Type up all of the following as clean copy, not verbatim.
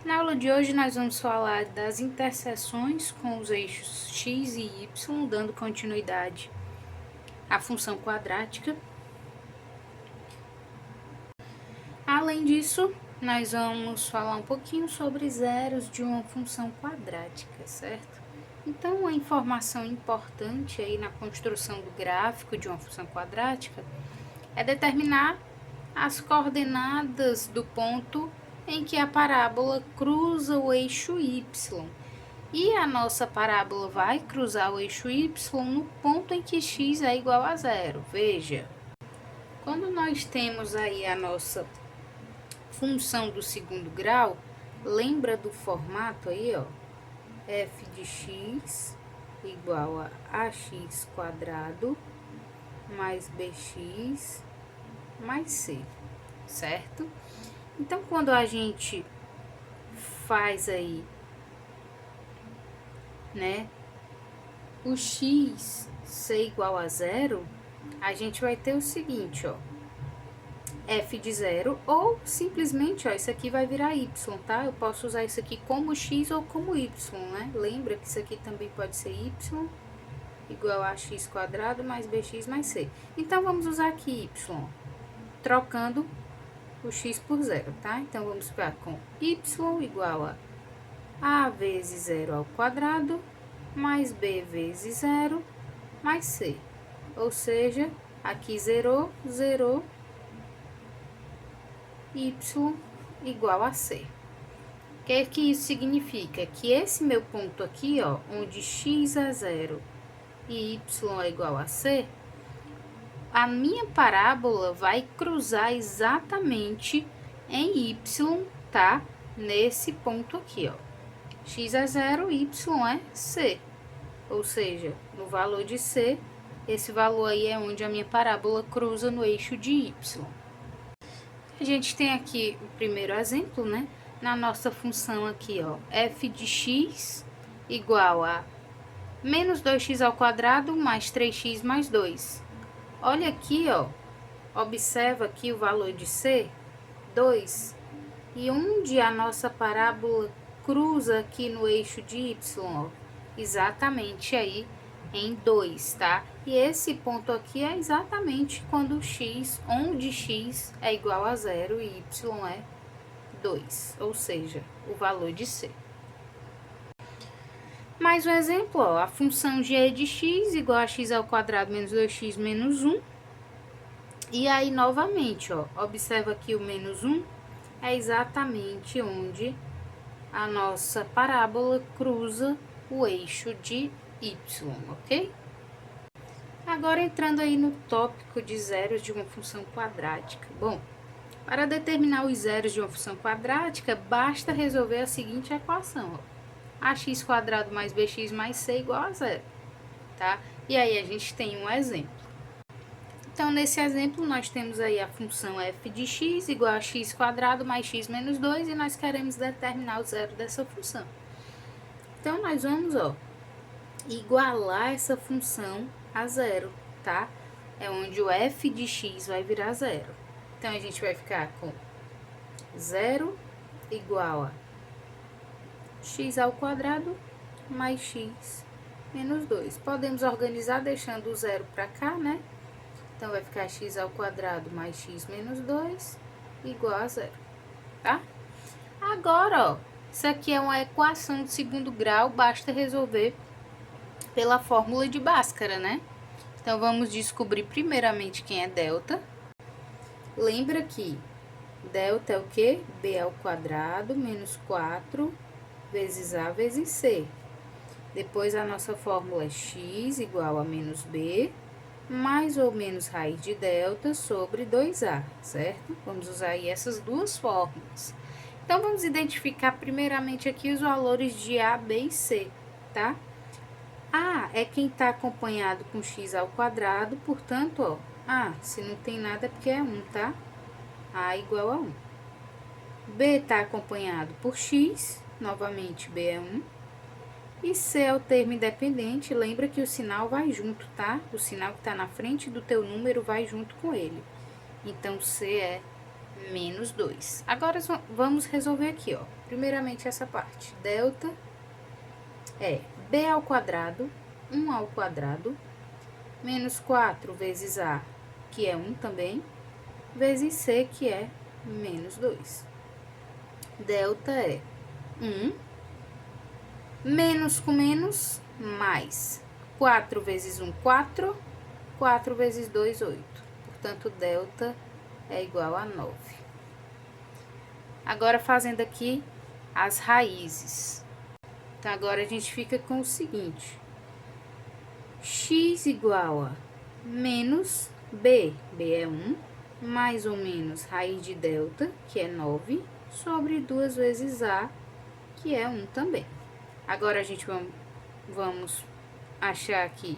Na aula de hoje nós vamos falar das interseções com os eixos x e y, dando continuidade à função quadrática. Além disso, nós vamos falar um pouquinho sobre zeros de uma função quadrática, certo? Então, uma informação importante aí na construção do gráfico de uma função quadrática é determinar as coordenadas do ponto em que a parábola cruza o eixo y. E a nossa parábola vai cruzar o eixo y no ponto em que x é igual a zero. Veja, quando nós temos aí a nossa função do segundo grau, lembra do formato aí, ó, f de x igual a ax quadrado mais bx mais c, certo? Então, quando a gente faz aí, né, o x ser igual a zero, a gente vai ter o seguinte, ó, f de zero, ou simplesmente, ó, isso aqui vai virar y, tá? Eu posso usar isso aqui como x ou como y, né? Lembra que isso aqui também pode ser y igual a x quadrado mais bx mais c. Então, vamos usar aqui y, trocando o x por zero, tá? Então, vamos ficar com y igual a vezes zero ao quadrado, mais b vezes zero, mais c. Ou seja, aqui zerou, zerou, y igual a c. O que isso significa? Que esse meu ponto aqui, ó, onde x é zero e y é igual a c, a minha parábola vai cruzar exatamente em y, tá? Nesse ponto aqui, ó. X é zero, y é c. Ou seja, no valor de c, esse valor aí é onde a minha parábola cruza no eixo de y. A gente tem aqui o primeiro exemplo, né? Na nossa função aqui, ó, f de x igual a menos 2x ao quadrado mais 3x mais 2. Olha aqui, ó, observa aqui o valor de c, 2, e onde a nossa parábola cruza aqui no eixo de y, ó, exatamente aí em 2, tá? E esse ponto aqui é exatamente quando x, onde x é igual a zero e y é 2, ou seja, o valor de c. Mais um exemplo, ó, a função g de x igual a x ao quadrado menos 2x menos 1. E aí, novamente, ó, observa aqui o menos 1 é exatamente onde a nossa parábola cruza o eixo de y, ok? Agora, entrando aí no tópico de zeros de uma função quadrática. Bom, para determinar os zeros de uma função quadrática, basta resolver a seguinte equação, ó. Ax quadrado mais bx mais c igual a zero, tá? E aí, a gente tem um exemplo. Então, nesse exemplo, nós temos aí a função f de x igual a x quadrado mais x menos 2 e nós queremos determinar o zero dessa função. Então, nós vamos, ó, igualar essa função a zero, tá? É onde o f de x vai virar zero. Então, a gente vai ficar com zero igual a x ao quadrado mais x menos 2. Podemos organizar deixando o zero para cá, né? Então, vai ficar x ao quadrado mais x menos 2 igual a zero, tá? Agora, ó, isso aqui é uma equação de segundo grau, basta resolver pela fórmula de Bhaskara, né? Então, vamos descobrir primeiramente quem é delta. Lembra que delta é o quê? B ao quadrado menos 4 vezes A vezes C. Depois, a nossa fórmula é x igual a menos B, mais ou menos raiz de delta sobre 2A, certo? Vamos usar aí essas duas fórmulas. Então, vamos identificar primeiramente aqui os valores de A, B e C, tá? A é quem está acompanhado com x ao quadrado, portanto, ó, A, se não tem nada é porque é 1, tá? A igual a 1. B está acompanhado por x, novamente B é 1. E C é o termo independente, lembra que o sinal vai junto, tá? O sinal que está na frente do teu número vai junto com ele. Então, C é menos 2. Agora, vamos resolver aqui, ó. Primeiramente, essa parte. Delta é b ao quadrado, 1 ao quadrado, menos 4 vezes a, que é 1 também, vezes c, que é menos 2. Delta é 1, menos com menos, mais. 4 vezes 1, 4. 4 vezes 2, 8. Portanto, delta é igual a 9. Agora, fazendo aqui as raízes. Então, agora a gente fica com o seguinte. X igual a menos b, b é 1, mais ou menos raiz de delta, que é 9, sobre 2 vezes a, que é 1 também. Agora, a gente vamos achar aqui.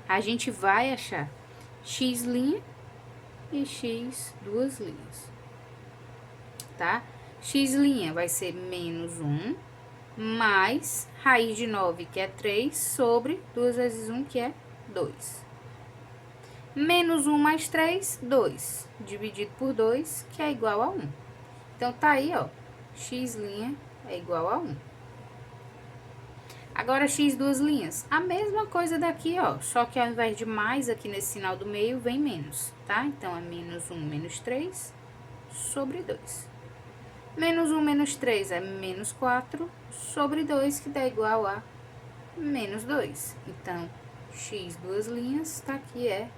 A gente vai achar x' e x duas linhas, tá? X' vai ser menos 1, mais raiz de 9, que é 3, sobre 2 vezes 1, que é 2. Menos 1 mais 3, 2, dividido por 2, que é igual a 1. Então, tá aí, ó, x' é igual a 1. Agora, x duas linhas, a mesma coisa daqui, ó, só que ao invés de mais aqui nesse sinal do meio, vem menos, tá? Então, é menos 1 menos 3 sobre 2. Menos 1 menos 3 é menos 4 sobre 2, que dá igual a menos 2. Então, x duas linhas, tá aqui, é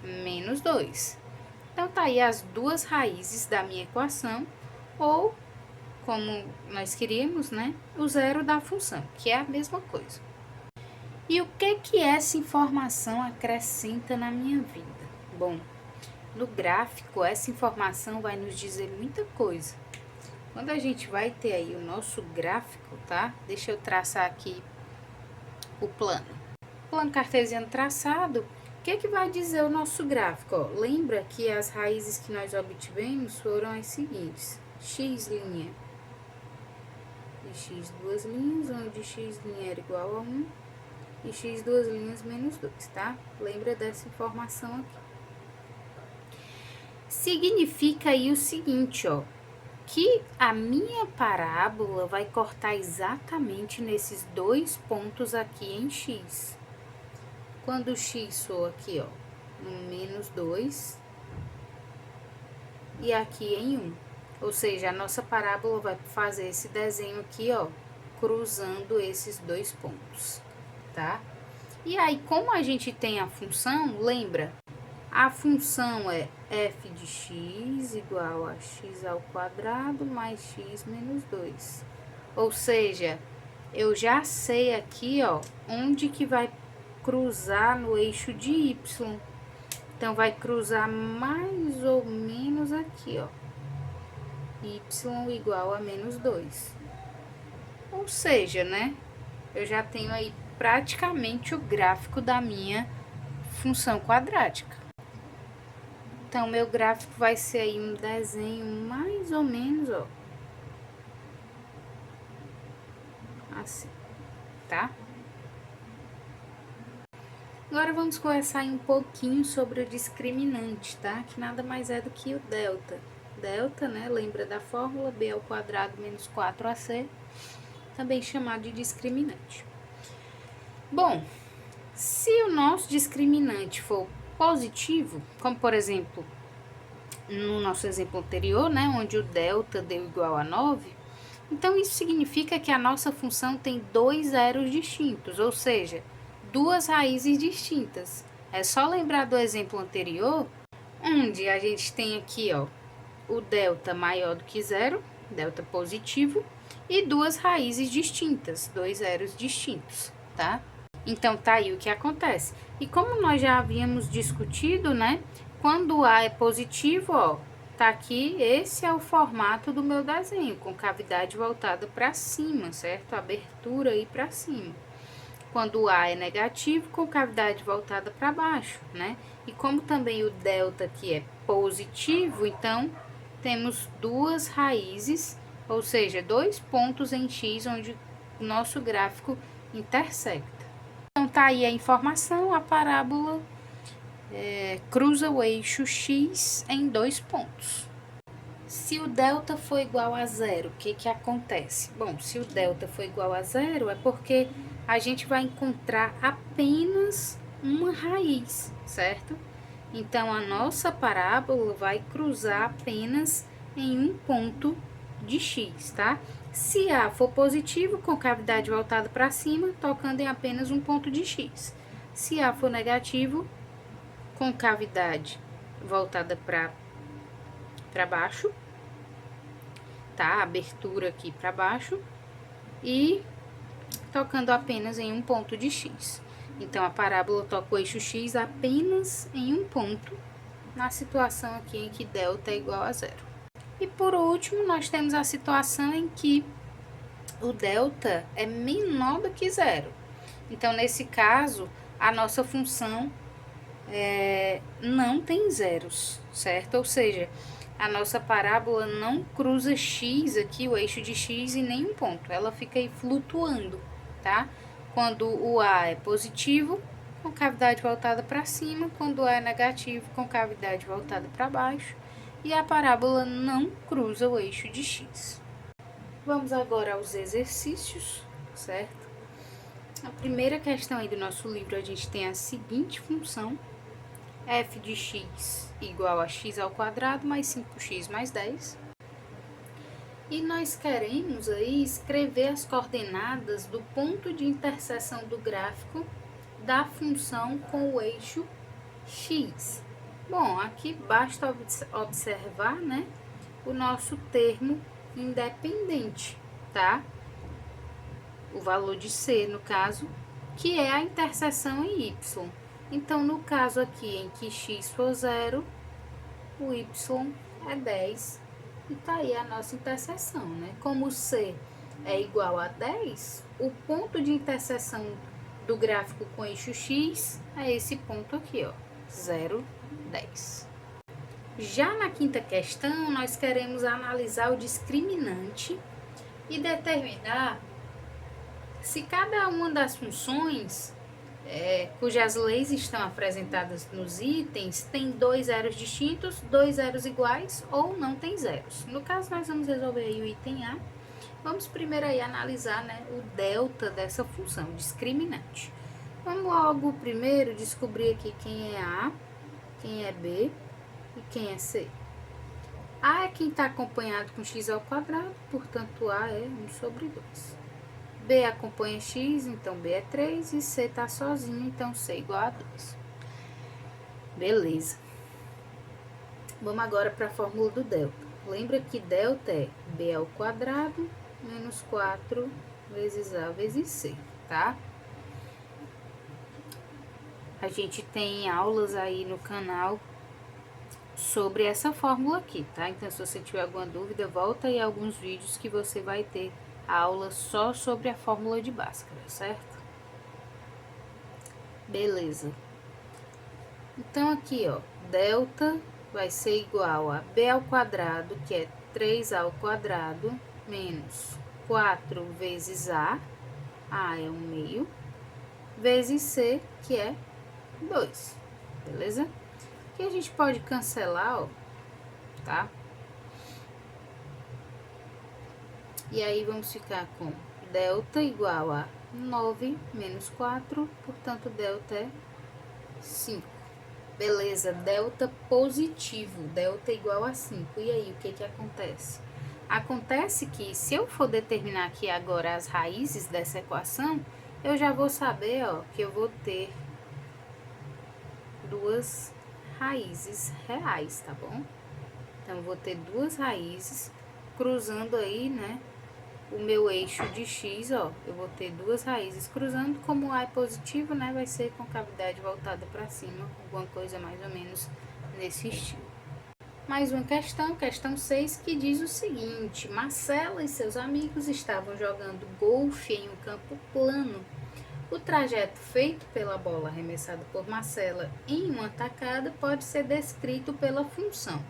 menos 2. Então, tá aí as duas raízes da minha equação, ou, como nós queríamos, né, o zero da função, que é a mesma coisa. E o que essa informação acrescenta na minha vida? Bom, no gráfico, essa informação vai nos dizer muita coisa. Quando a gente vai ter aí o nosso gráfico, tá? Deixa eu traçar aqui o plano. Plano cartesiano traçado, o que vai dizer o nosso gráfico? Ó, lembra que as raízes que nós obtivemos foram as seguintes. X' de x duas linhas, onde x' era igual a 1, e x duas linhas menos 2, tá? Lembra dessa informação aqui. Significa aí o seguinte, ó, que a minha parábola vai cortar exatamente nesses dois pontos aqui em x. Quando o x for aqui, ó, no menos 2 e aqui em 1. Ou seja, a nossa parábola vai fazer esse desenho aqui, ó, cruzando esses dois pontos, tá? E aí, como a gente tem a função, lembra? A função é f de x igual a x ao quadrado mais x menos 2. Ou seja, eu já sei aqui, ó, onde que vai cruzar no eixo de y. Então, vai cruzar mais ou menos aqui, ó. Y igual a menos 2. Ou seja, né, eu já tenho aí praticamente o gráfico da minha função quadrática. Então, meu gráfico vai ser aí um desenho mais ou menos, ó, assim, tá? Agora, vamos conversar aí um pouquinho sobre o discriminante, tá? Que nada mais é do que o delta. Delta, né, lembra da fórmula b ao quadrado menos 4ac, também chamado de discriminante. Bom, se o nosso discriminante for positivo, como por exemplo, no nosso exemplo anterior, né, onde o delta deu igual a 9, então isso significa que a nossa função tem dois zeros distintos, ou seja, duas raízes distintas. É só lembrar do exemplo anterior, onde a gente tem aqui, ó, o delta maior do que zero, delta positivo, e duas raízes distintas, dois zeros distintos, tá? Então, tá aí o que acontece. E como nós já havíamos discutido, né? Quando A é positivo, ó, tá aqui, esse é o formato do meu desenho, com cavidade voltada para cima, certo? Abertura aí para cima. Quando A é negativo, com cavidade voltada para baixo, né? E como também o delta aqui é positivo, então, temos duas raízes, ou seja, dois pontos em x onde o nosso gráfico intersecta. Então, tá aí a informação, a parábola cruza o eixo X em 2 pontos. Se o delta for igual a zero, o que acontece? Bom, se o delta for igual a zero, é porque a gente vai encontrar apenas uma raiz, certo? Então, a nossa parábola vai cruzar apenas em um ponto de x, tá? Se A for positivo, com cavidade voltada para cima, tocando em apenas um ponto de x. Se A for negativo, com cavidade voltada para baixo, tá? Abertura aqui para baixo e tocando apenas em um ponto de x. Então, a parábola toca o eixo x apenas em um ponto, na situação aqui em que delta é igual a zero. E por último, nós temos a situação em que o delta é menor do que zero. Então, nesse caso, a nossa função não tem zeros, certo? Ou seja, a nossa parábola não cruza x aqui, o eixo de x, em nenhum ponto. Ela fica aí flutuando, tá? Quando o A é positivo, com cavidade voltada para cima. Quando o A é negativo, com cavidade voltada para baixo. E a parábola não cruza o eixo de x. Vamos agora aos exercícios, certo? A primeira questão aí do nosso livro, a gente tem a seguinte função: f de x igual a x ao quadrado mais 5x mais 10. E nós queremos aí escrever as coordenadas do ponto de interseção do gráfico da função com o eixo x. Bom, aqui basta observar, né, o nosso termo independente, tá? O valor de c, no caso, que é a interseção em y. Então, no caso aqui em que x for 0, o y é 10. E tá aí a nossa interseção, né? Como c é igual a 10, o ponto de interseção do gráfico com eixo x é esse ponto aqui, ó, 0, 10. Já na quinta questão, nós queremos analisar o discriminante e determinar se cada uma das funções cujas leis estão apresentadas nos itens tem 2 zeros distintos, 2 zeros iguais ou não tem zeros. No caso, nós vamos resolver aí o item A. Vamos primeiro aí analisar, né, o delta dessa função discriminante. Vamos logo primeiro descobrir aqui quem é A, quem é B e quem é C. A é quem está acompanhado com x ao quadrado, portanto A é 1 sobre 2. B acompanha x, então B é 3, e C tá sozinho, então C é igual a 2. Beleza. Vamos agora para a fórmula do delta. Lembra que delta é B ao quadrado menos 4 vezes A vezes C, tá? A gente tem aulas aí no canal sobre essa fórmula aqui, tá? Então, se você tiver alguma dúvida, volta aí alguns vídeos que você vai ter aula só sobre a fórmula de Bhaskara, certo? Beleza. Então, aqui, ó, delta vai ser igual a b ao quadrado, que é 3a ao quadrado, menos 4 vezes a é 1/2, vezes c, que é 2, beleza? Aqui a gente pode cancelar, ó, tá? E aí, vamos ficar com delta igual a 9 menos 4, portanto, delta é 5. Beleza, delta positivo, delta igual a 5. E aí, o que que acontece? Acontece que, se eu for determinar aqui agora as raízes dessa equação, eu já vou saber, ó, que eu vou ter duas raízes reais, tá bom? Então, eu vou ter duas raízes cruzando aí, né, o meu eixo de x, ó, eu vou ter duas raízes cruzando. Como A é positivo, né, vai ser com cavidade voltada para cima, alguma coisa mais ou menos nesse estilo. Mais uma questão, questão 6, que diz o seguinte: Marcela e seus amigos estavam jogando golfe em um campo plano. O trajeto feito pela bola arremessada por Marcela em uma tacada pode ser descrito pela função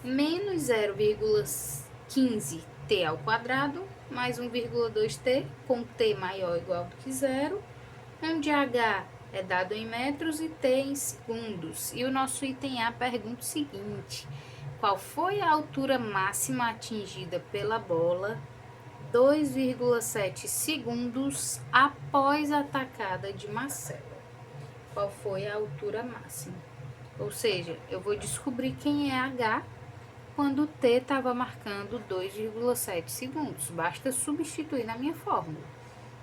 menos 0,15 t ao quadrado mais 1,2t, com t maior ou igual do que zero, onde h é dado em metros e T em segundos. E o nosso item A pergunta o seguinte: qual foi a altura máxima atingida pela bola 2,7 segundos após a atacada de Marcelo? Qual foi a altura máxima? Ou seja, eu vou descobrir quem é H quando o T estava marcando 2,7 segundos. Basta substituir na minha fórmula.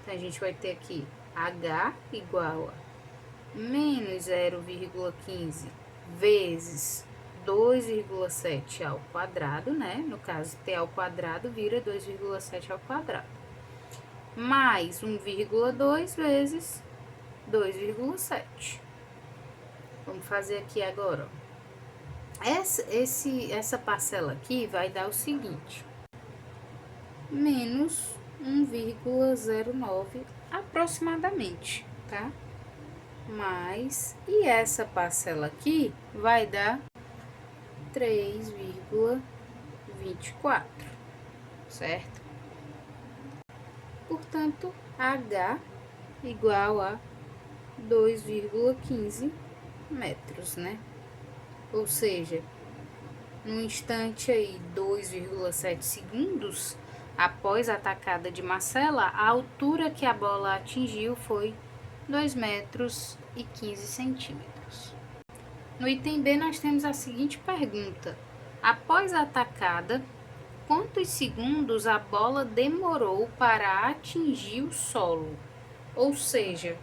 Então, a gente vai ter aqui H igual a menos 0,15 vezes 2,7 ao quadrado, né? No caso, T ao quadrado vira 2,7 ao quadrado. Mais 1,2 vezes 2,7. Vamos fazer aqui agora, ó. Essa parcela aqui vai dar o seguinte: menos 1,09 aproximadamente, tá? E essa parcela aqui vai dar 3,24, certo? Portanto, H igual a 2,15 metros, né? Ou seja, no instante aí 2,7 segundos após a atacada de Marcela, a altura que a bola atingiu foi 2 metros e 15 centímetros. No item B nós temos a seguinte pergunta: após a atacada, quantos segundos a bola demorou para atingir o solo? Ou seja,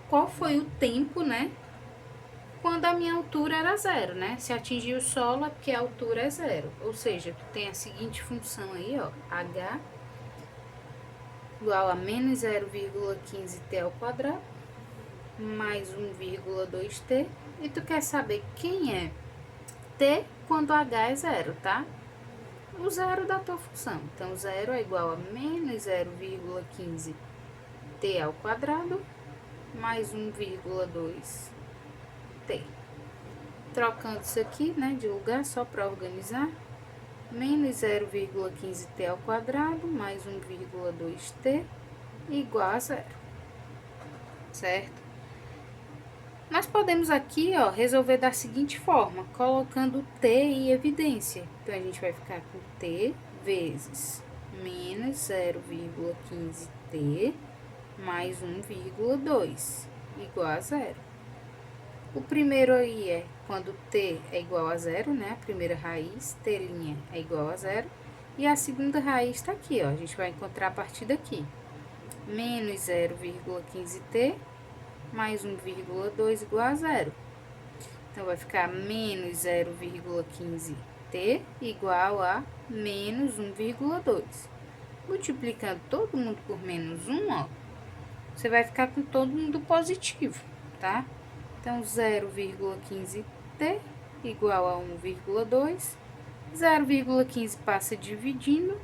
qual foi o tempo, né? Quando a minha altura era zero, né? Se atingir o solo é porque a altura é zero. Ou seja, tu tem a seguinte função aí, ó. H igual a menos 0,15t ao quadrado mais 1,2t. E tu quer saber quem é t quando h é zero, tá? O zero da tua função. Então, zero é igual a menos 0,15t ao quadrado mais 1,2t. Trocando isso aqui, né, de lugar, só para organizar, menos 0,15t ao quadrado mais 1,2t igual a zero, certo? Nós podemos aqui, ó, resolver da seguinte forma, colocando t em evidência. Então, a gente vai ficar com t vezes menos 0,15t mais 1,2 igual a zero. O primeiro aí é quando t é igual a zero, né? A primeira raiz, t' é igual a zero. E a segunda raiz está aqui, ó. A gente vai encontrar a partir daqui. Menos 0,15t mais 1,2 igual a zero. Então, vai ficar menos 0,15t igual a menos 1,2. Multiplicando todo mundo por menos 1, ó, você vai ficar com todo mundo positivo, tá? Então, 0,15t igual a 1,2. 0,15 passa dividindo.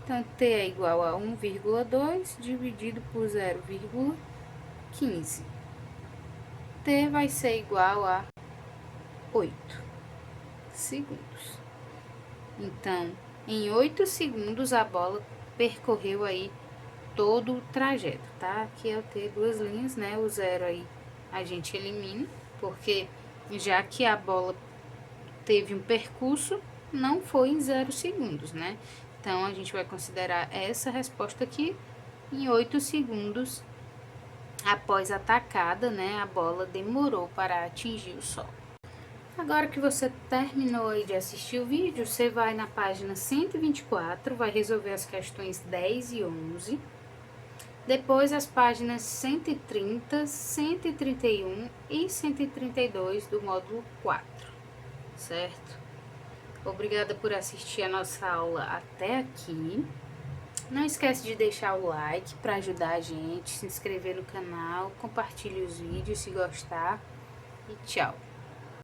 Então, t é igual a 1,2 dividido por 0,15. T vai ser igual a 8 segundos. Então, em 8 segundos, a bola percorreu aí todo o trajeto, tá? Aqui é o T, duas linhas, né? O zero aí a gente elimina, porque já que a bola teve um percurso, não foi em 0 segundos, né? Então, a gente vai considerar essa resposta aqui em 8 segundos após a atacada, né? A bola demorou para atingir o solo. Agora que você terminou aí de assistir o vídeo, você vai na página 124, vai resolver as questões 10 e 11. Depois, as páginas 130, 131 e 132 do módulo 4, certo? Obrigada por assistir a nossa aula até aqui. Não esquece de deixar o like para ajudar a gente, se inscrever no canal, compartilhe os vídeos se gostar e tchau!